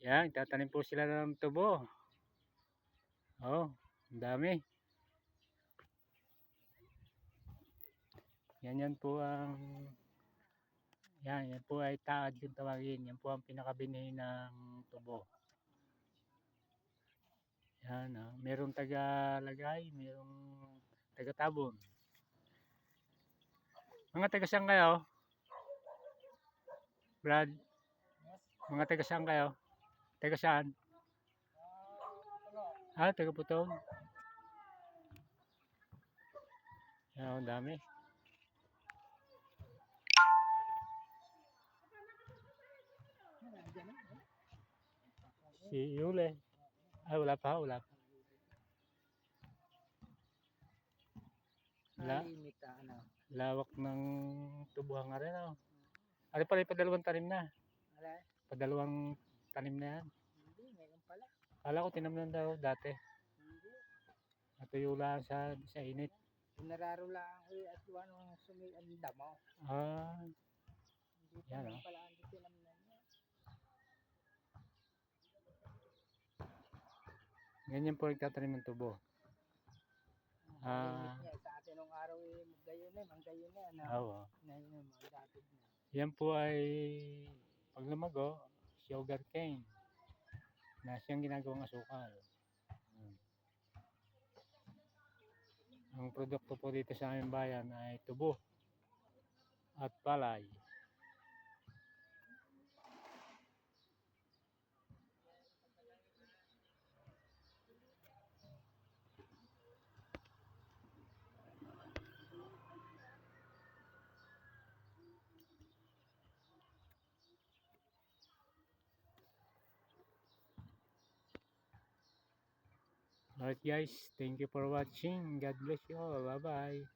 Yan, tatanim po sila ng tubo. Oh, ang dami. Yan po ang yan po ay taad yung tawagin. Yan po ang pinakabinhi ng tubo. Yan, merong taga-lagay, merong taga-tabon. Mga taga saan kayo? Brad? Mga taga saan kayo? Taga saan? Taga Putong. Yan, ang dami. Si Yule. Wala pa. Lawak ng tubuhan nga rin. Ano pala yung padalawang tanim na? Padalawang tanim na yan. Hindi, ngayon pala. Kala ko tinamnan daw dati. Hindi. Natuyo lang sa init. Nararo lang ko at anong sumian damo. Hindi yan pala ang tinamnan niya. Ganyan po nagtatanim ng tubo. Sa atin nung araw gayon na. Oo. Magdapid na. Yan po ay pag lumago, sugar cane na siyang ginagawang asukal. Ang produkto po dito sa aming bayan ay tubo at palay. Alright guys, thank you for watching. God bless you all. Bye bye.